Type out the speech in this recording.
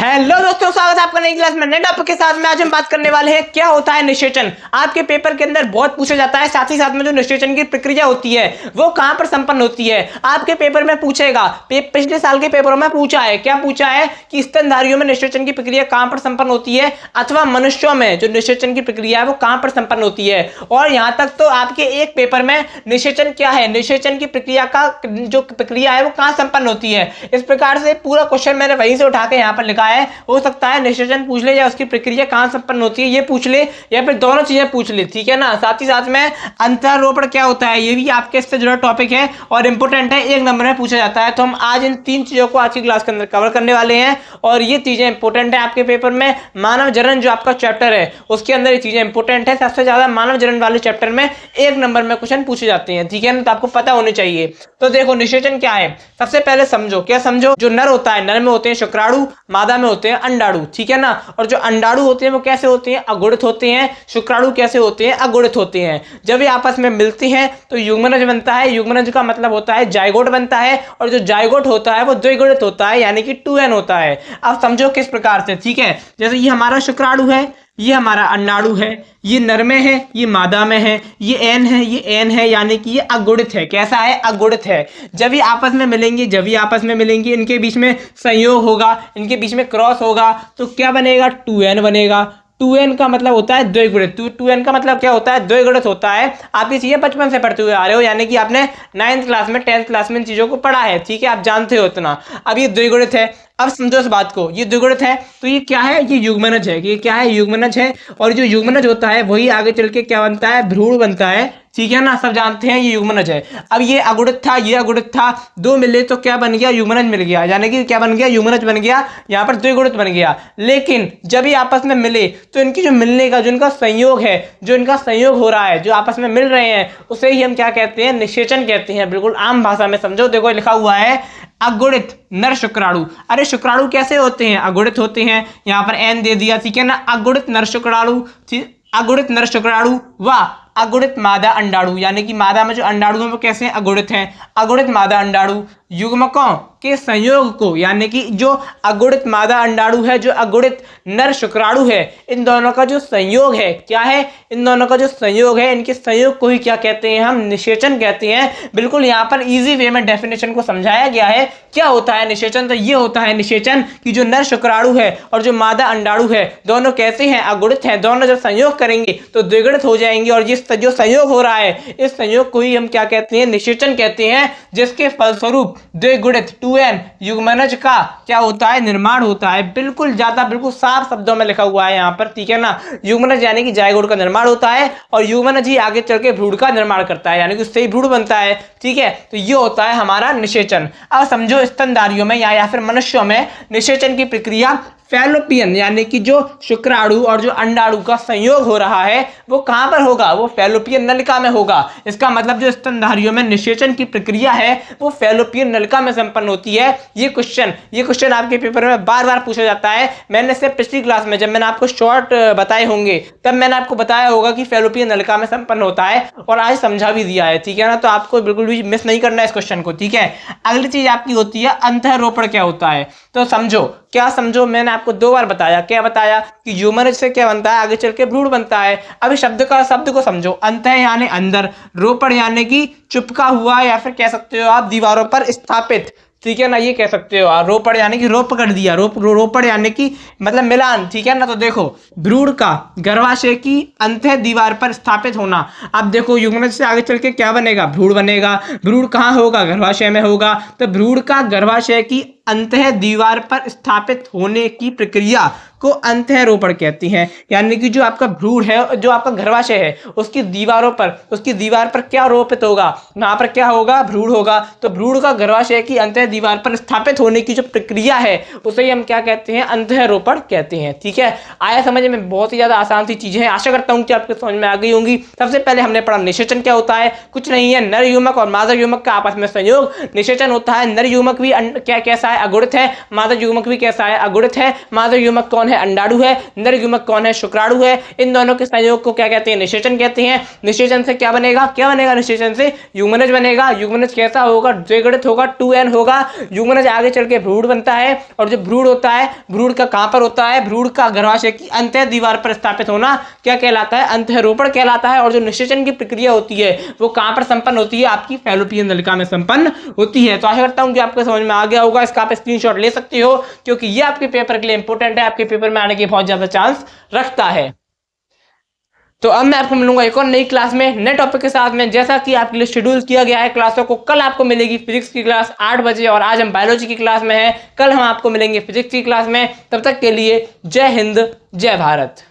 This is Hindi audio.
हेलो दोस्तों, स्वागत है आपका नई क्लास में नए टॉपिक के साथ में। आज हम बात करने वाले हैं क्या होता है निषेचन। आपके पेपर के अंदर बहुत पूछा जाता है, साथ ही साथ में जो निषेचन की प्रक्रिया होती है वो कहां पर संपन्न होती है। आपके पेपर में पूछेगा, पिछले साल के पेपरों में पूछा है, क्या पूछा है कि स्तनधारियों में निषेचन की प्रक्रिया कहां पर संपन्न होती है, अथवा मनुष्यों में जो निषेचन की प्रक्रिया है वो कहां पर संपन्न होती है। और यहां तक तो आपके एक पेपर में निषेचन क्या है, निषेचन की प्रक्रिया का जो प्रक्रिया है वो कहां संपन्न होती है। इस प्रकार से पूरा क्वेश्चन मैंने वहीं से उठा के यहाँ पर लिखा है। हो सकता है निषेचन पूछ ले या उसकी प्रक्रिया कहां संपन्न होती है ये पूछ ले, या फिर दोनों चीजें पूछ ले, ठीक है ना। साथ ही साथ में अंतरारोपण क्या होता है ये भी आपके इससे जुड़ा टॉपिक है और इंपोर्टेंट है, एक नंबर में पूछा जाता है। तो हम आज इन तीन चीजों को आज की क्लास के अंदर कवर करने वाले हैं और ये चीजें इंपोर्टेंट है आपके पेपर में। मानव जनन जो आपका चैप्टर है उसके अंदर ये चीजें इंपोर्टेंट है, सबसे ज्यादा मानव जनन वाले चैप्टर में एक नंबर में क्वेश्चन पूछे जाते हैं, ठीक है ना। तो आपको पता होनी चाहिए। तो देखो निषेचन क्या है, सबसे पहले समझो, क्या समझो, जो नर होता है, नर में होते हैं शुक्राणु, मादा में होते हैं अंडाणु, ठीक है ना। और जो अंडाणु होते हैं वो कैसे होते हैं, अगुणित होते हैं। शुक्राणु कैसे होते हैं, अगुणित होते हैं। जब ये आपस में मिलती हैं तो युग्मनज बनता है। युग्मनज का मतलब होता है जाइगोट बनता है, और जो जाइगोट होता है वो द्विगुणित होता है, यानी कि 2n होता है। अब समझो किस प्रकार से, ठीक है। जैसे ये हमारा शुक्राणु है, ये हमारा अंडाणु है, ये नर में है, ये मादा में है, ये एन है, ये एन है, यानी कि ये अगुणित है। कैसा है, अगुणित है। जब ये आपस में मिलेंगे, जब ये आपस में मिलेंगे, इनके बीच में संयोग होगा, इनके बीच में क्रॉस होगा, तो क्या बनेगा, 2n बनेगा। 2n का मतलब होता है द्विगुणित। 2n का मतलब क्या होता है, द्विगुणित होता है। आप ये चीजें बचपन से पढ़ते हुए आ रहे हो, यानी कि आपने 9th क्लास में 10th क्लास में इन चीजों को पढ़ा है, ठीक है, आप जानते हो इतना। अब ये द्विगुणित है। अब समझो इस बात को, ये द्विगुणित है तो ये क्या है, ये युग्मनज है। ये क्या है, युग्मनज है। और जो युग्मनज होता है वही आगे चल के क्या बनता है, भ्रूण बनता है, ठीक है ना। सब जानते हैं ये युग्मनज है। अब ये अगुणित था, ये अगुणित था, दो मिले तो क्या बन गया, युग्मनज मिल गया, यानी कि क्या बन गया, युग्मनज बन गया, यहाँ पर द्विगुणित बन गया। लेकिन जब ये आपस में मिले तो इनकी जो मिलने का जो इनका संयोग है, जो इनका संयोग हो रहा है, जो आपस में मिल रहे हैं, उसे ही हम क्या कहते हैं, निषेचन कहते हैं। बिल्कुल आम भाषा में समझो। देखो लिखा हुआ है अगुणित नर शुक्राणु। अरे शुक्राणु कैसे होते हैं, अगुणित होते हैं। यहाँ पर एन दे दिया, ठीक है ना। अगुणित नर शुक्राणु, अगुणित नर शुक्राणु व अगुणित मादा अंडाणु, यानी कि मादा में जो अंडाणु है वो कैसे हैं, अगुणित हैं। अगुणित मादा अंडाणु युग्मकों के संयोग को, यानी कि जो अगुणित मादा अंडाणु है, जो अगुणित नर शुक्राणु है, इन दोनों का जो संयोग है, क्या है, इन दोनों का जो संयोग है, इनके संयोग को ही क्या कहते हैं, हम निषेचन कहते हैं। बिल्कुल यहाँ पर इजी वे में डेफिनेशन को समझाया गया है। क्या होता है निषेचन, तो ये होता है निषेचन कि जो नर शुक्राणु है और जो मादा अंडाणु है दोनों कैसे हैं, अगुणित हैं। दोनों जब संयोग करेंगे तो द्विगुणित हो जाएंगे, और जिस जो संयोग हो रहा है इस संयोग को ही हम क्या कहते हैं, निषेचन कहते हैं। जिसके फलस्वरूप द्विगुणित 2n युग्मनज का क्या होता है, निर्माण होता है। बिल्कुल ज्यादा बिल्कुल साफ शब्दों में लिखा हुआ है यहाँ पर, ठीक है ना। युग्मनज यानी कि जाइगोट का निर्माण होता है, और युग्मनज ही आगे चल के भ्रूण का निर्माण करता है, यानी कि उससे ही भ्रूण बनता है, ठीक है। तो ये होता है हमारा निषेचन। अब समझो स्तनधारियों में या फिर मनुष्यों में निषेचन की प्रक्रिया फैलोपियन, यानी कि जो शुक्राणु और जो अंडाणु का संयोग हो रहा है वो कहां पर होगा, वो फैलोपियन नलिका में होगा। इसका मतलब जो स्तनधारियों में निषेचन की प्रक्रिया है वो फैलोपियन नलिका में संपन्न होती है। ये क्वेश्चन आपके पेपर में बार बार पूछा जाता है। मैंने इससे पिछली क्लास में जब मैंने आपको शॉर्ट बताए होंगे तब मैंने आपको बताया होगा कि फैलोपियन नलिका में संपन्न होता है, और आज समझा भी दिया है, ठीक है ना। तो आपको बिल्कुल भी मिस नहीं करना है इस क्वेश्चन को, ठीक है। अगली चीज आपकी होती है अंतःरोपण। क्या होता है, तो समझो, क्या समझो, मैंने आपको 2 बार बताया। क्या बताया कि युग्मनज से क्या बनता है, आगे चल के भ्रूण बनता है। अभी शब्द को समझो। अंतः यानी अंदर, रोपण यानी कि चिपका हुआ, या फिर कह सकते हो आप दीवारों पर स्थापित, ठीक है ना, ये कह सकते हो। और रोपण यानी कि रोप कर दिया, रोपण यानी कि मतलब मिलान, ठीक है ना। तो देखो भ्रूण का गर्भाशय की अंतः दीवार पर स्थापित होना। अब देखो युग्मनज से आगे चल के क्या बनेगा, भ्रूण बनेगा। भ्रूण कहाँ होगा, गर्भाशय में होगा। तो भ्रूण का गर्भाशय की अंतः दीवार पर स्थापित होने की प्रक्रिया को अंतःरोपण कहती हैं। यानी कि जो आपका भ्रूण है, जो आपका गर्भाशय है, उसकी दीवारों पर, उसकी दीवार पर क्या रोपित होगा, वहां पर क्या होगा, भ्रूण होगा। तो भ्रूण का गर्भाशय की अंतः दीवार पर स्थापित होने की जो प्रक्रिया है उसे ही हम क्या कहते हैं, अंतःरोपण कहते हैं, ठीक है। आया समझ में, बहुत ही ज्यादा आसान सी चीजें हैं। आशा करता हूँ कि आपके समझ में आ गई होंगी। सबसे पहले हमने पढ़ा निषेचन क्या होता है, कुछ नहीं है, नर युग्मक और मादा युग्मक का आपस में संयोग। निषेचन होता है नर युग्मक भी क्या कैसा है? अगुणित है। मादा युग्मक भी कैसा है? अगुणित है। मादा युग्मक कौन है? अंडाणु है। नर युग्मक कौन है? शुक्राणु है। इन दोनों के संयोग को क्या कहते हैं? निषेचन कहते हैं। निषेचन से क्या बनेगा? क्या बनेगा निषेचन से? युग्मनज बनेगा। युग्मनज कैसा होगा? द्विगुणित होगा, 2n होगा। युग्मनज आगे चल के भ्रूण बनता है, और जो भ्रूण होता है, भ्रूण का कहां पर होता है? भ्रूण का गर्भाशय की अंतः दीवार पर स्थापित होना क्या कहलाता है? अंतःरोपण कहलाता है। और जो निषेचन की प्रक्रिया होती है वो कहां पर संपन्न होती है? आपकी फैलोपियन नलिका में संपन्न होती है। तो आशा करता हूं कि आपको समझ में आ गया होगा। इसका आप स्क्रीनशॉट ले सकते हो, क्योंकि ये आपके पेपर के लिए इंपॉर्टेंट है, आपके पेपर में आने के बहुत ज्यादा चांस रखता है। तो अब मैं आपको मिलूंगा एक और नई क्लास में नए टॉपिक के साथ में। जैसा कि आपके लिए शेड्यूल किया गया है क्लासों को, कल आपको मिलेगी फिजिक्स की क्लास 8 बजे, और आज हम बायोलॉजी की क्लास में हैं। कल हम आपको मिलेंगे फिजिक्स की क्लास में। तब तक के लिए जय हिंद, जय भारत।